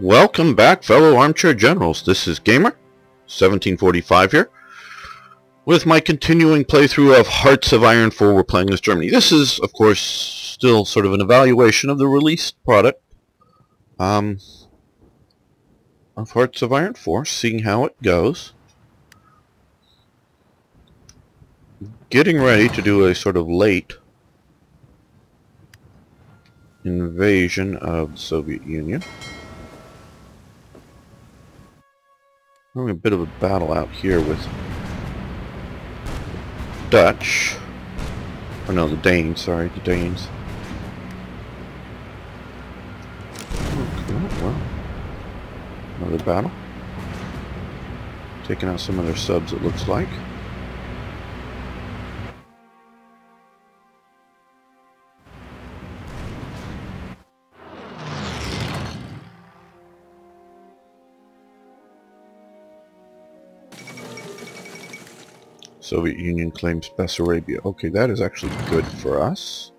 Welcome back, fellow armchair generals. This is Gamer 1745 here with my continuing playthrough of Hearts of Iron 4. We're playing as Germany. This is, of course, still sort of an evaluation of the released product of Hearts of Iron 4, seeing how it goes. Getting ready to do a sort of late invasion of the Soviet Union. Having a bit of a battle out here with Dutch. Oh no, the Danes, sorry, the Danes. Okay, well, another battle. Taking out some of their subs, it looks like. Soviet Union claims Bessarabia. Okay, that is actually good for us.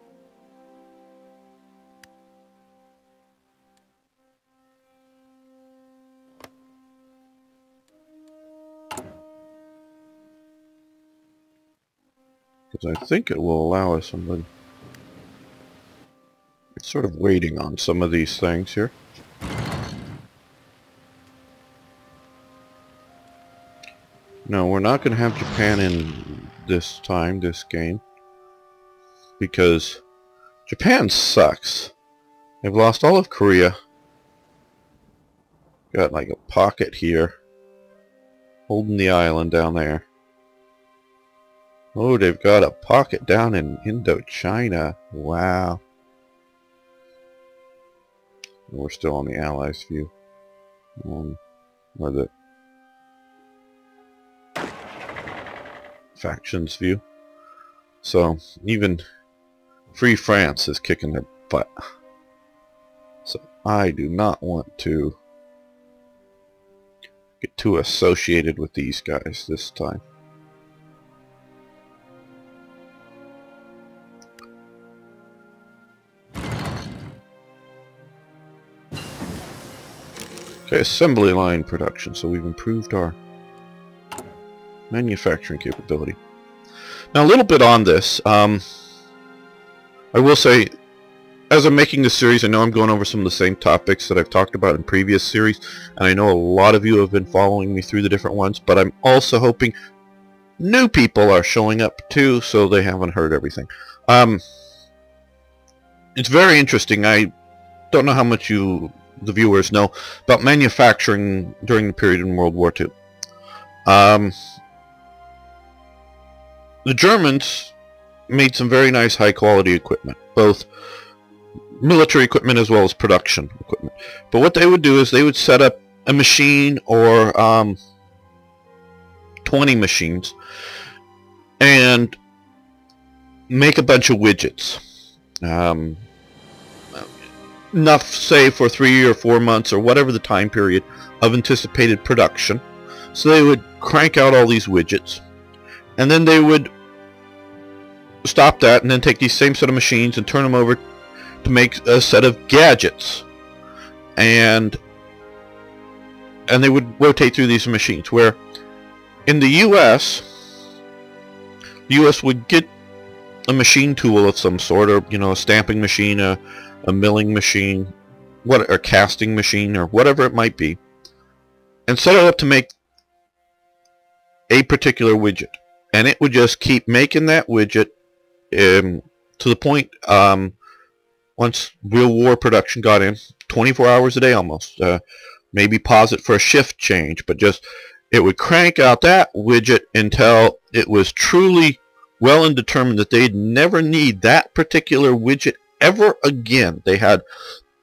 Because I think it will allow us somebody. It's sort of waiting on some of these things here. No, we're not going to have Japan in this time, this game, because Japan sucks. They've lost all of Korea. Got like a pocket here, holding the island down there. Oh, they've got a pocket down in Indochina. Wow. We're still on the Allies' view. Or the factions view. So even Free France is kicking their butt. So I do not want to get too associated with these guys this time. Okay, assembly line production. So we've improved our manufacturing capability. Now a little bit on this. I will say, as I'm making this series, I know I'm going over some of the same topics that I've talked about in previous series, and I know a lot of you have been following me through the different ones, but I'm also hoping new people are showing up too, so they haven't heard everything. It's very interesting. I don't know how much the viewers know about manufacturing during the period in World War II. The Germans made some very nice high-quality equipment, both military equipment as well as production equipment. But what they would do is they would set up a machine or 20 machines and make a bunch of widgets. Enough, say, for 3 or 4 months or whatever the time period of anticipated production. So they would crank out all these widgets, and then they would stop that and then take these same set of machines and turn them over to make a set of gadgets, and they would rotate through these machines, where in the US would get a machine tool of some sort, or a stamping machine, a milling machine, or casting machine, or whatever it might be, and set it up to make a particular widget, and it would just keep making that widget to the point, once real war production got in, 24 hours a day almost, maybe pause it for a shift change, but just it would crank out that widget until it was truly well and determined that they'd never need that particular widget ever again. They had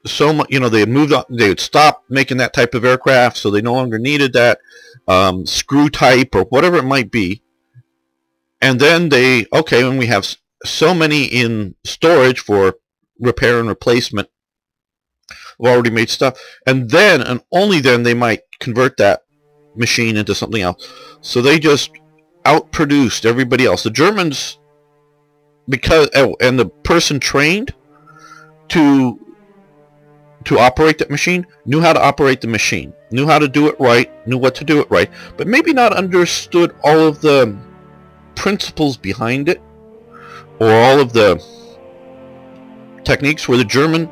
so much, they had moved on, they would stop making that type of aircraft, so they no longer needed that screw type or whatever it might be. And then when we have so many in storage for repair and replacement of already made stuff, and then and only then they might convert that machine into something else. So they just outproduced everybody else. The Germans, and the person trained to to operate that machine knew how to operate the machine, knew how to do it right, knew what to do it right, but maybe not understood all of the principles behind it or all of the techniques. Where the German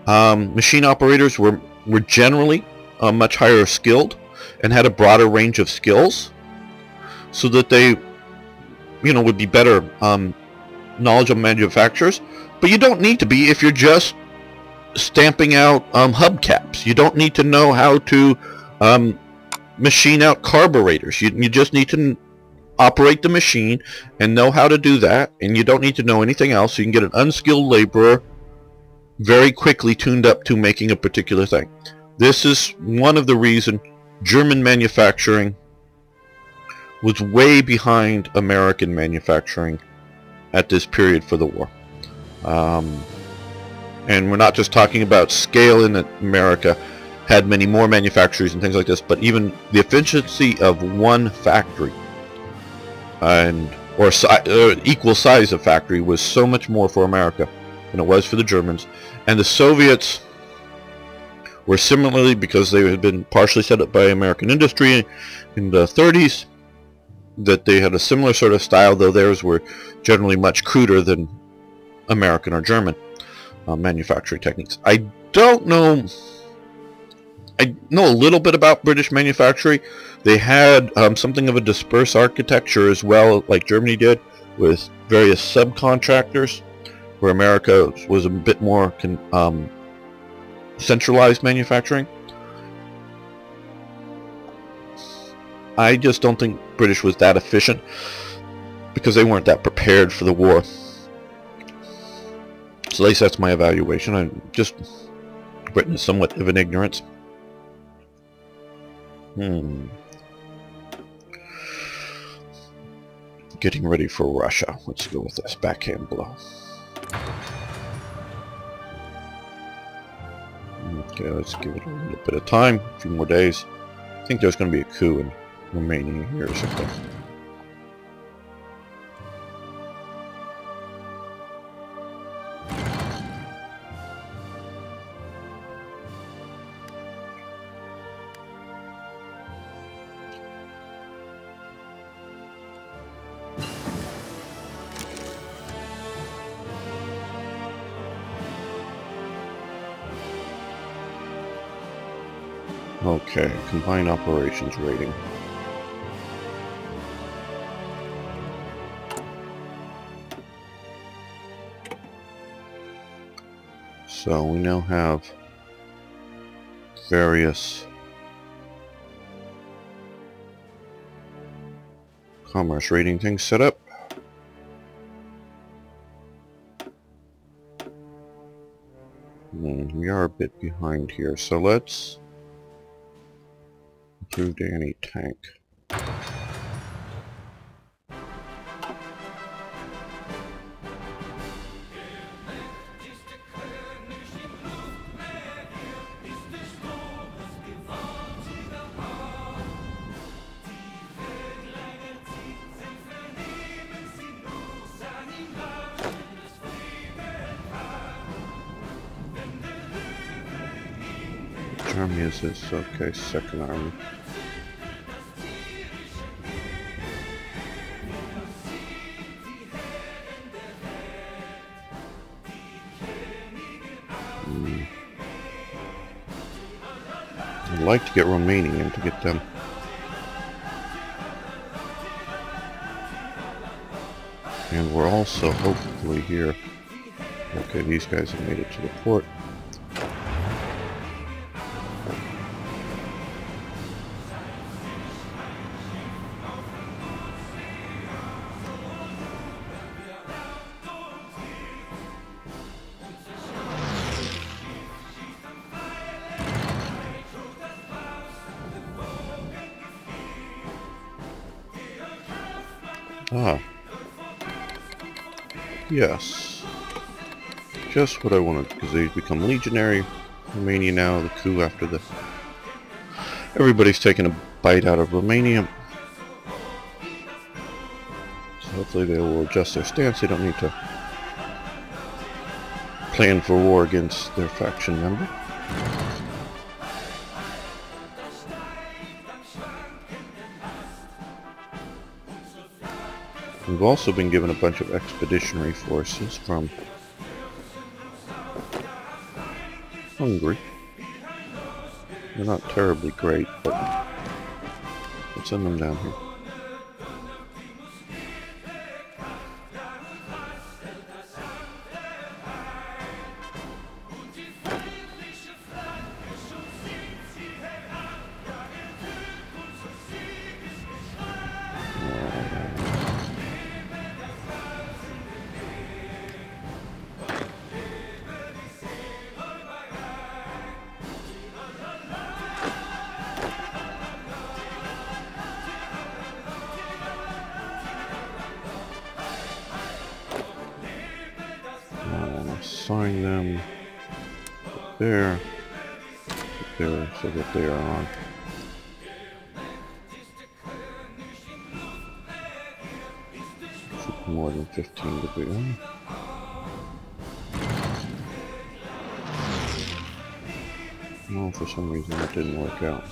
machine operators were generally much higher skilled and had a broader range of skills, so that they, you know, would be better knowledgeable manufacturers. But you don't need to be if you're just stamping out hubcaps. You don't need to know how to machine out carburetors. You just need to operate the machine and know how to do that, and you don't need to know anything else. You can get an unskilled laborer very quickly tuned up to making a particular thing. This is one of the reasons German manufacturing was way behind American manufacturing at this period for the war. And we're not just talking about scale in that America had many more manufacturers and things like this, but even the efficiency of one factory or equal size of factory was so much more for America than it was for the Germans. And the Soviets were similarly, because they had been partially set up by American industry in the 30s, that they had a similar sort of style, though theirs were generally much cruder than American or German manufacturing techniques. I don't know. I know a little bit about British manufacturing. They had something of a dispersed architecture as well, like Germany did, with various subcontractors, where America was a bit more centralized manufacturing. I just don't think British was that efficient, because they weren't that prepared for the war. So at least that's my evaluation. I'm just written somewhat of an ignorance. Getting ready for Russia. Let's go with this backhand blow. Okay, let's give it a little bit of time, a few more days. I think there's going to be a coup in Romania here or something. Okay, combined operations rating. So we now have various commerce rating things set up. We are a bit behind here, so let's improve the anti-tank. Which army is this? Okay, second army. I'd like to get Romania to get them. And we're also hopefully here. Okay, these guys have made it to the port. Ah. Yes. Just what I wanted, because they become legionary. Romania now, the coup after the... Everybody's taking a bite out of Romania. So hopefully they will adjust their stance. They don't need to plan for war against their faction member. We've also been given a bunch of expeditionary forces from Hungary. They're not terribly great, but let's send them down here. Assign them there, so that they are on. Should be more than 15 degrees. No, for some reason it didn't work out.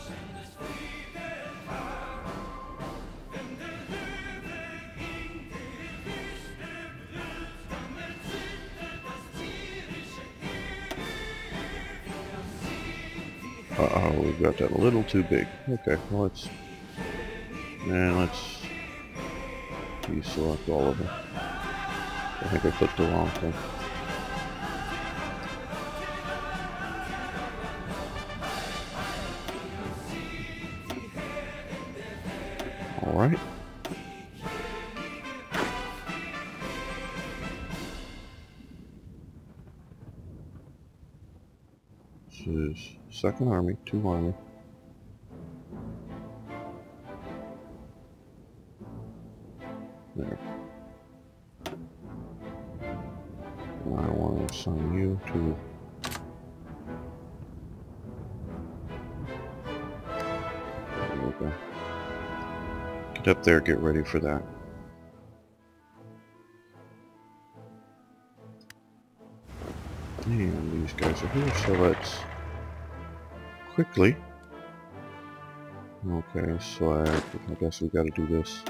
Uh-oh, we've got that a little too big. Okay, well let's deselect all of them. I think I clicked the wrong thing. Alright. This is Second Army, 2 Army. There. And I want to assign you to... There we go. Get up there, get ready for that. And these guys are here, so let's quickly... Okay, so I guess we gotta do this.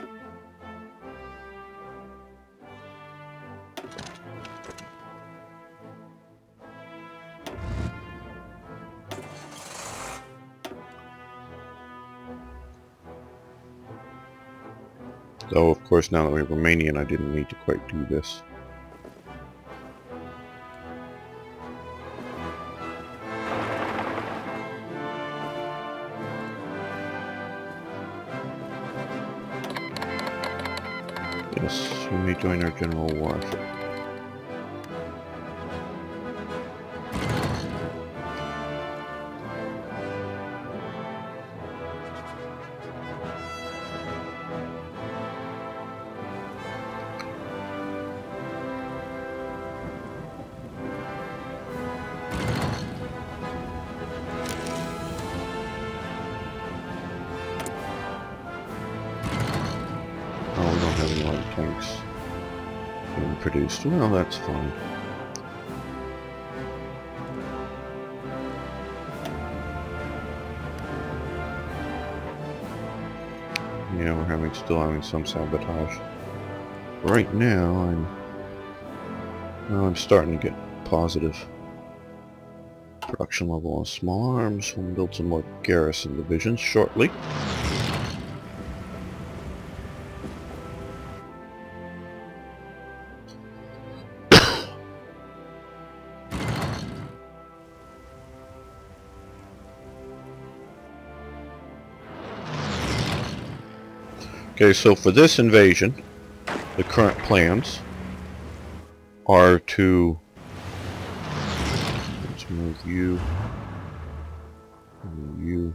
Though, of course, now that we're Romanian, I didn't need to quite do this. Yes, you may join our general war. Tanks being produced. Well, that's fine. Yeah, we're still having some sabotage. Right now, I'm starting to get positive production level on small arms. We'll build some more garrison divisions shortly. Okay, so for this invasion, the current plans are to... Let's move you. And you.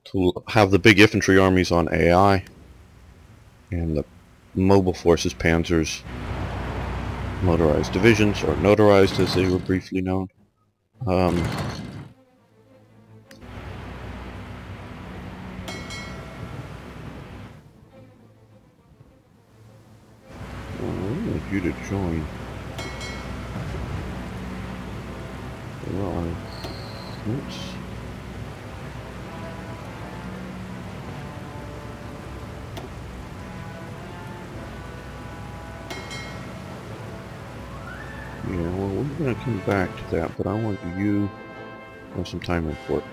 To have the big infantry armies on AI. And the mobile forces, panzers, motorized divisions, or notarized as they were briefly known. you to join. Well, oops. Yeah, well, we're going to come back to that, but I want you to have some time in for it.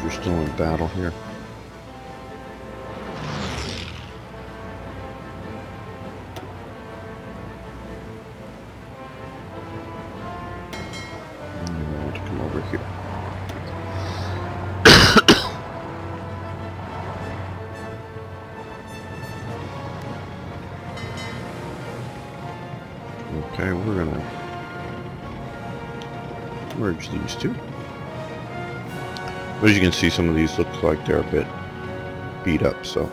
We're still in battle here. I want to come over here. Okay, we're gonna merge these two. But as you can see, some of these look like they're a bit beat up, so.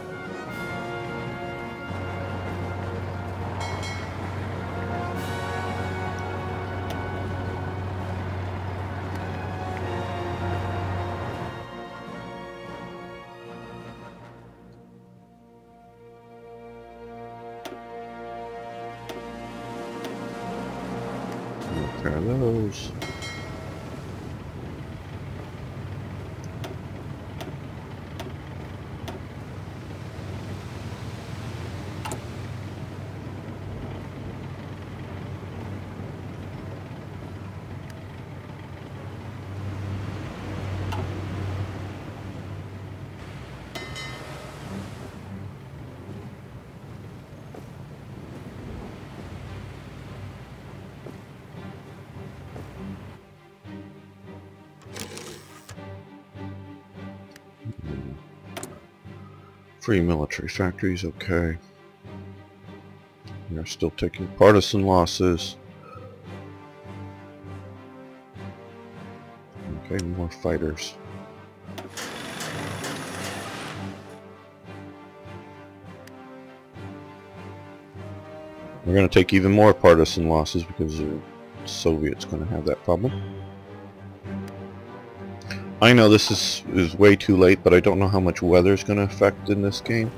Repair those. Free military factories, okay. They're still taking partisan losses. Okay, more fighters. We're going to take even more partisan losses because the Soviets going to have that problem. I know this is way too late, but I don't know how much weather is going to affect in this game.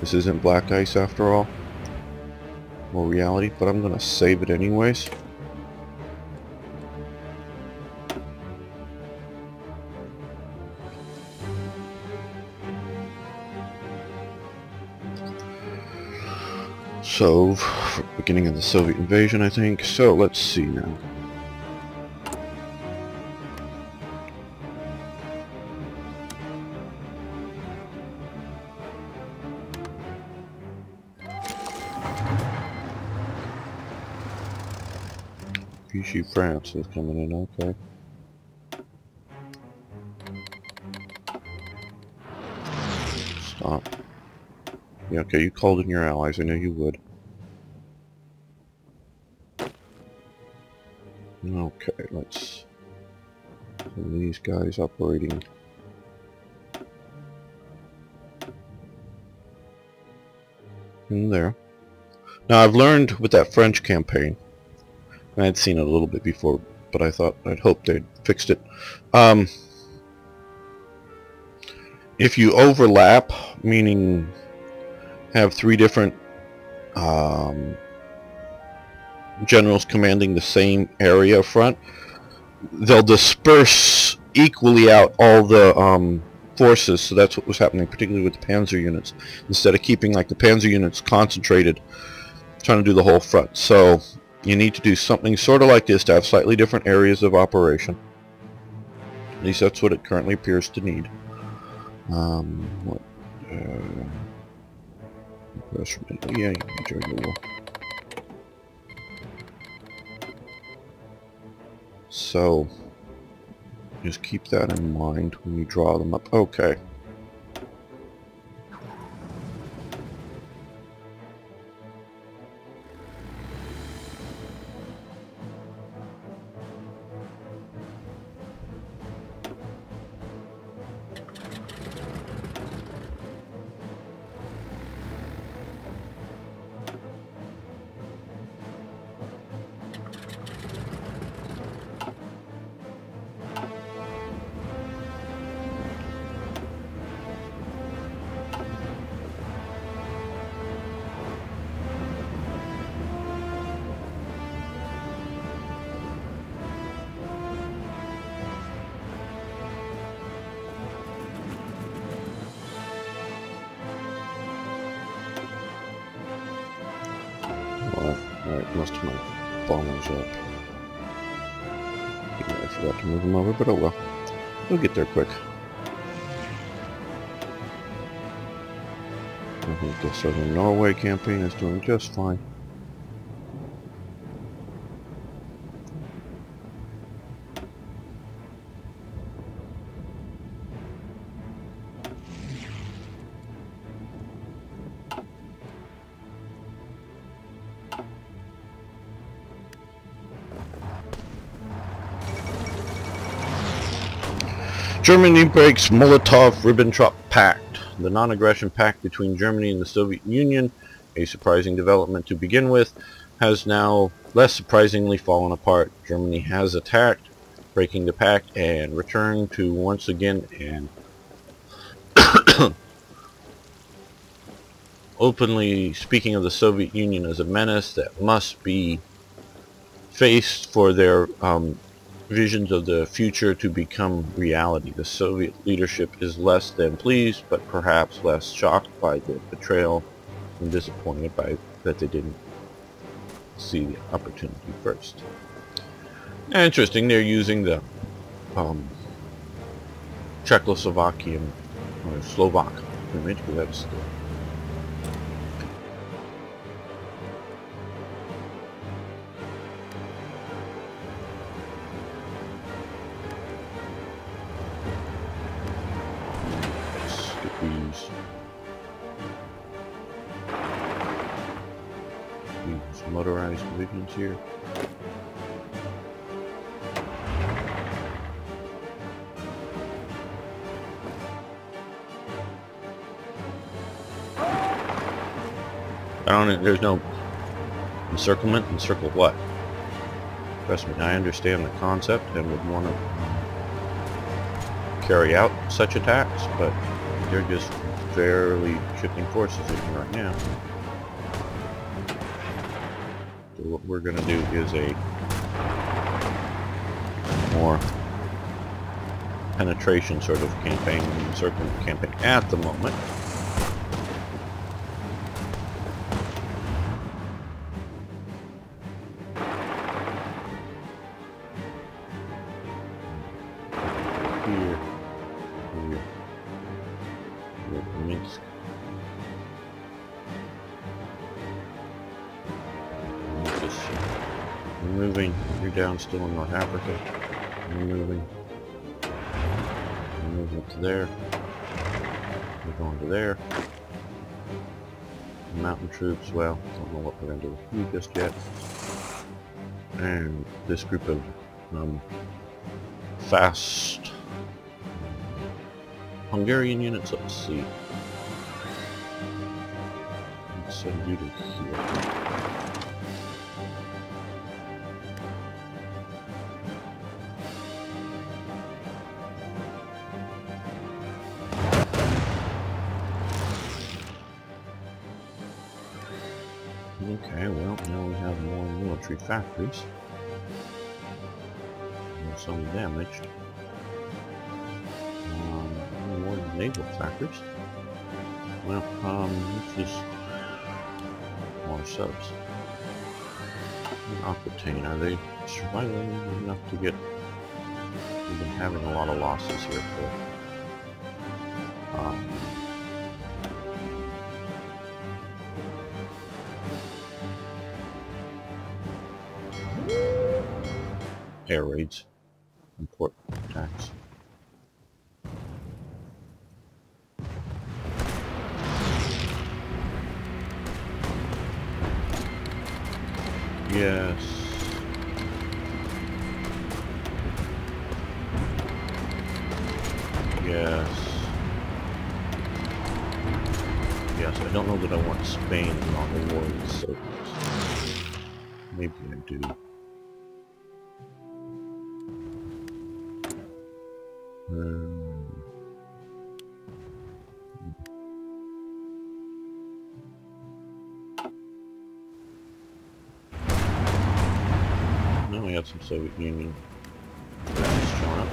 This isn't Black Ice after all, or reality, but I'm going to save it anyways. So, beginning of the Soviet invasion, I think. So, let's see now. Vichy France is coming in, okay. Stop. Yeah, okay, you called in your allies, I know you would. Okay, let's... these guys operating... in there. Now, I've learned with that French campaign, and I'd seen it a little bit before, but I thought, I'd hoped they'd fixed it. If you overlap, meaning have three different generals commanding the same area front, they'll disperse equally out all the forces. So that's what was happening, particularly with the panzer units, instead of keeping like the panzer units concentrated trying to do the whole front. So you need to do something sort of like this to have slightly different areas of operation. At least that's what it currently appears to need. Yeah, enjoy the war. So just keep that in mind when you draw them up. Okay. Alright, most of my bombers up. Yeah, I forgot to move them over, but oh well. We'll get there quick. I think the southern Norway campaign is doing just fine. Germany breaks Molotov-Ribbentrop Pact. The non-aggression pact between Germany and the Soviet Union, a surprising development to begin with, has now less surprisingly fallen apart. Germany has attacked, breaking the pact, and returned to once again and openly speaking of the Soviet Union as a menace that must be faced for their visions of the future to become reality. The Soviet leadership is less than pleased, but perhaps less shocked by the betrayal and disappointed by that they didn't see the opportunity first. Interesting, they're using the Czechoslovakian or Slovak image, because that's the these motorized divisions here. There's no encirclement. Encircle what? Trust me, I understand the concept and would want to carry out such attacks, but they're just fairly shifting forces in here right now. So what we're going to do is a more penetration sort of campaign, encirclement campaign at the moment. Moving, you're down still in North Africa. Moving to there. We're going to there. Mountain troops, well, don't know what we're going to do with you just yet. And this group of fast Hungarian units, let's see. Let's send you to here. Okay, well, now we have more military factories. And some damaged. More naval factories. Well, let's just more subs. Aquitaine, are they surviving enough to get? We've been having a lot of losses here for air raids and port attacks. Yes. Yes. Yes, I don't know that I want Spain on the war with the Soviets. Maybe I do. Now we have some Soviet Union showing up.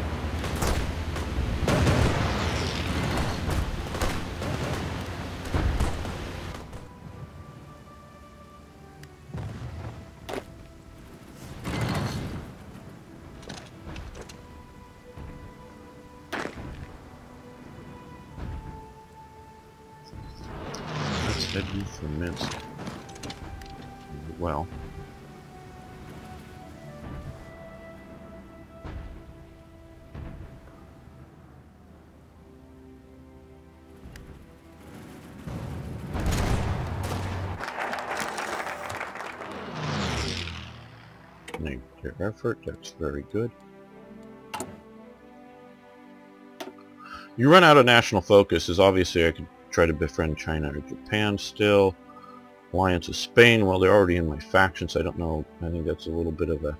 said used for Minsk. Well. Their effort, that's very good. You run out of national focus, as obviously I could try to befriend China or Japan still. Alliance with Spain, well, they're already in my faction, so I don't know. I think that's a little bit of a...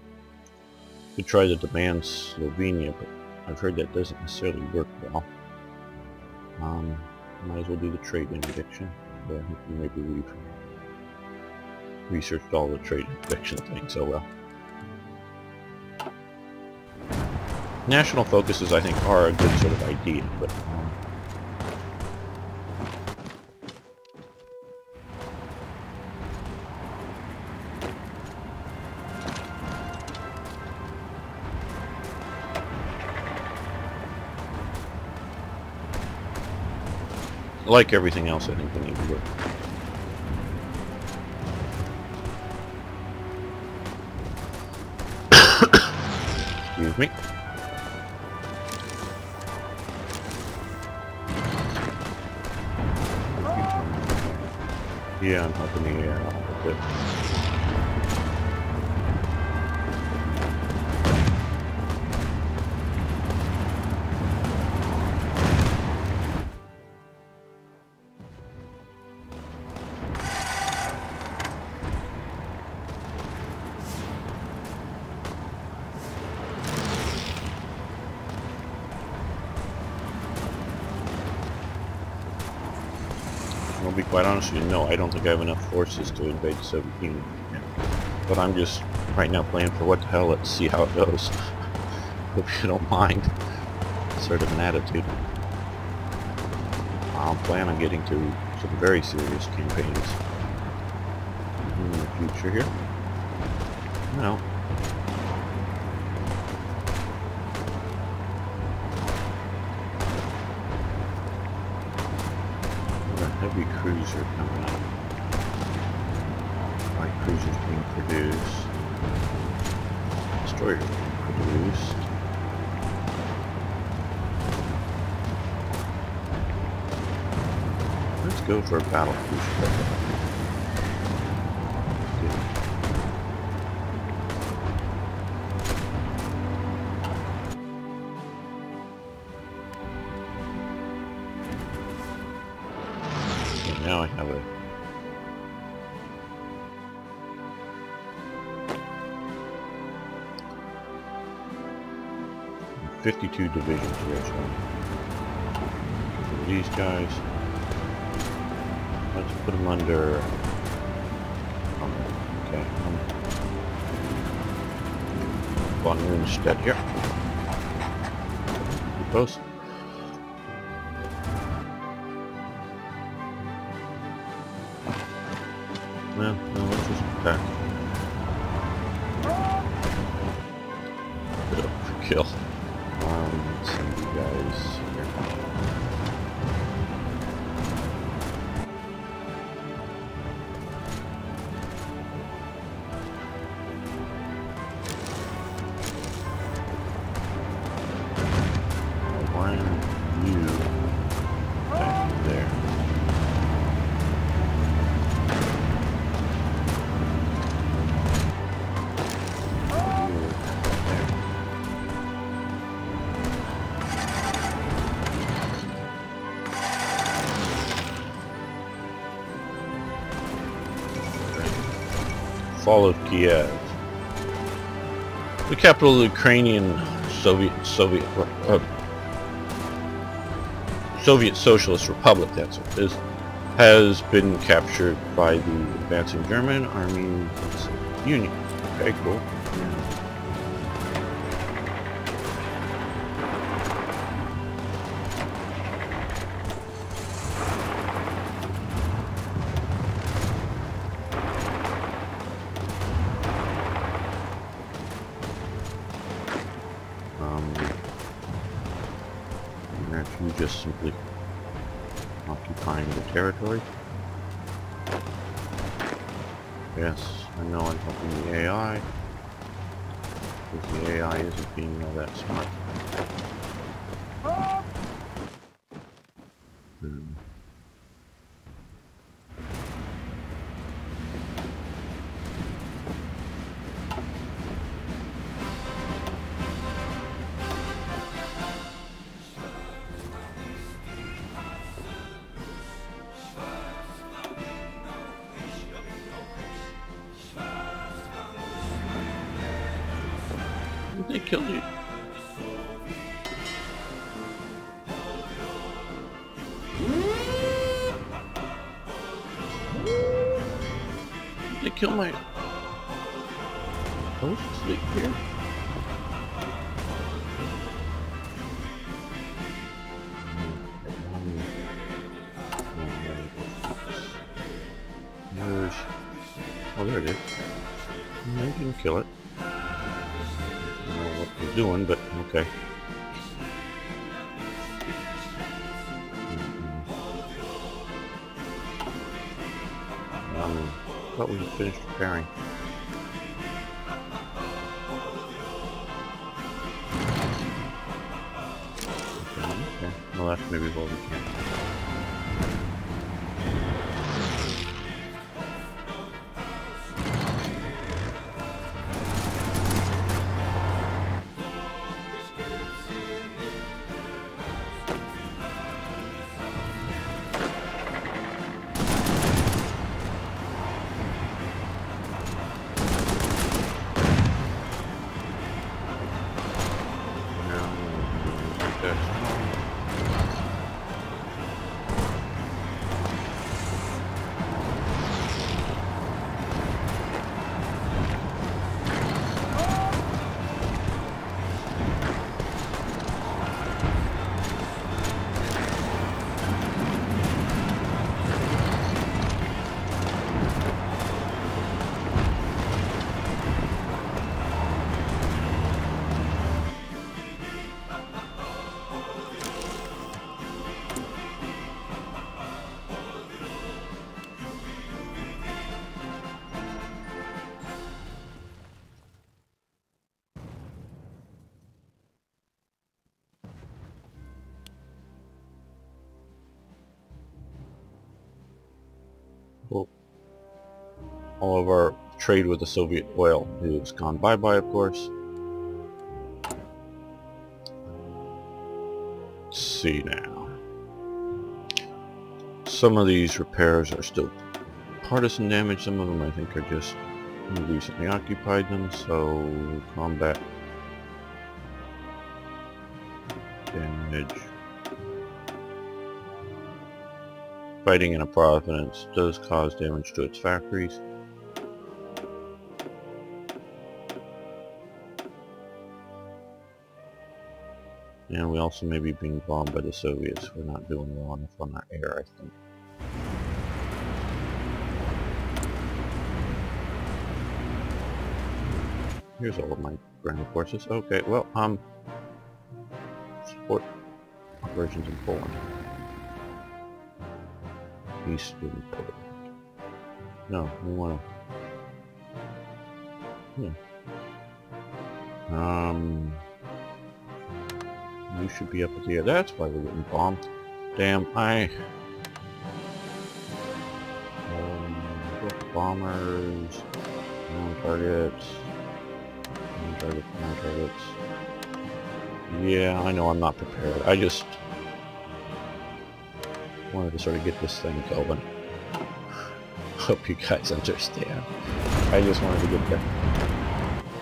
Could try to demand Slovenia, but I've heard that doesn't necessarily work well. Might as well do the trade interdiction. But I think maybe we've researched all the trade interdiction things, so well. National focuses, I think, are a good sort of idea, but like everything else, I think we need to work. Excuse me. Yeah, I'm hoping the air out with it. I'll be quite honest with you, no, I don't think I have enough forces to invade the Soviet Union. But I'm just right now playing for what the hell, let's see how it goes. Hope you don't mind. Sort of an attitude. I'll plan on getting to some very serious campaigns in the future here. No. Heavy cruiser coming up. Light cruisers being produced. Destroyers being produced. Let's go for a battle cruiser. Now I have a 52 divisions here, so these guys, let's put them under, okay, von Rundstedt here. Close. No, let's just attack. Bit of a kill. Let's send you guys here. Why are you back there? Fall of Kiev. The capital of the Ukrainian Soviet Socialist Republic, that's what it is, has been captured by the advancing German Army Union. Okay, cool. You just simply occupying the territory. Yes, I know I'm helping the AI. Because the AI isn't being all that smart. Hmm. They killed you. They kill my host sleep here. There's... Oh, there it is. No, you can kill it. I don't know what we're doing, but okay. I thought we had finished repairing. Okay. Well, that's maybe what we can. Well, all of our trade with the Soviet oil is gone bye-bye, of course. Let's see now. Some of these repairs are still partisan damage. Some of them I think are just we recently occupied them, so combat damage. Fighting in a province does cause damage to its factories. And we also may be being bombed by the Soviets. We're not doing well enough on our air, I think. Here's all of my ground forces. Okay, well, support operations in Poland. Eastern Poland. No, we want to... You should be up at the air. That's why we're getting bombed. Damn, bombers, non-targets, non-targets. Yeah, I know I'm not prepared. I just wanted to sort of get this thing going. Hope you guys understand. I just wanted to get the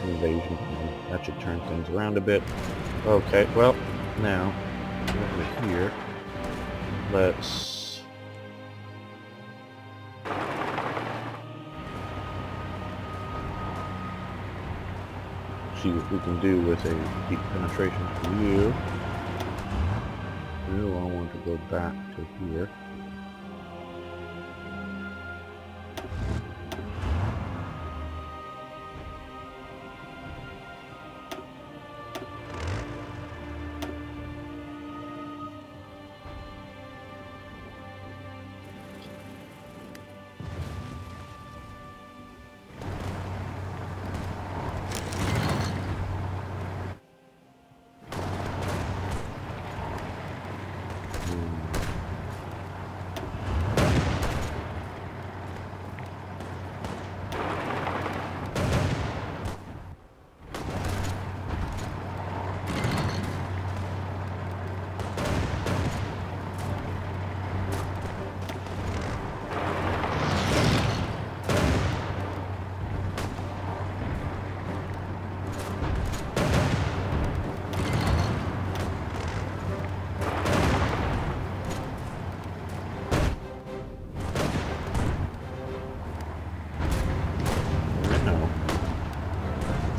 invasion going. That should turn things around a bit. Okay, well, now, over here, let's see what we can do with a deep penetration from you. You, I want to go back to here.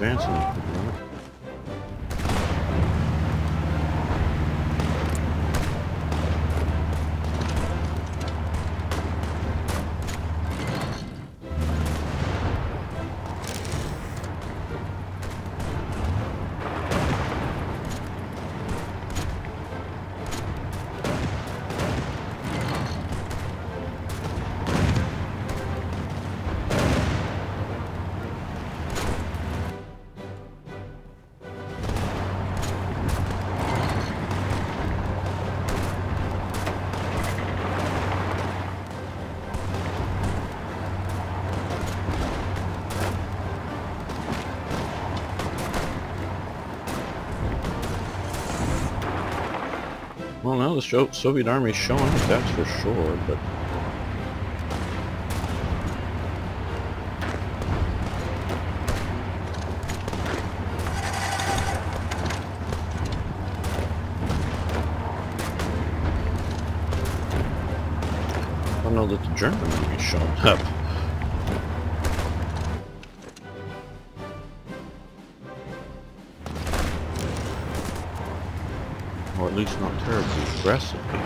Advancing at the moment. Well, now the Soviet Army is showing up, that's for sure, but... I don't know that the German Army is showing up. Or at least not terribly aggressively.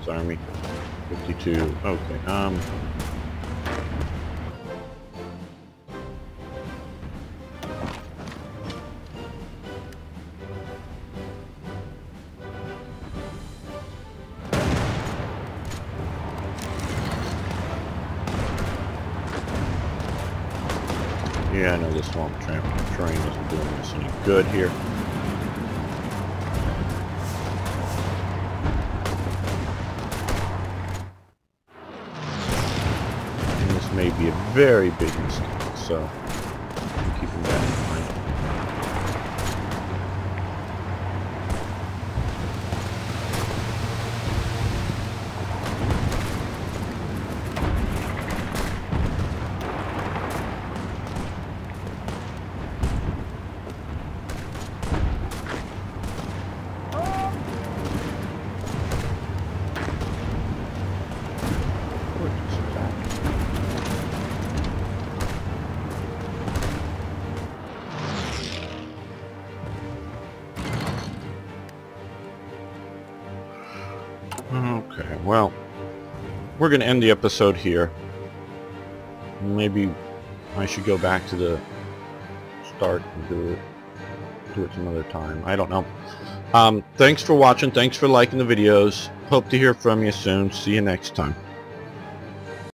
Army 52. Okay. Yeah, I know this swamp terrain isn't doing us any good here. May be a very big mistake, so I'm keeping that in mind. Okay, well, we're going to end the episode here. Maybe I should go back to the start and do it some other time. I don't know. Thanks for watching. Thanks for liking the videos. Hope to hear from you soon. See you next time.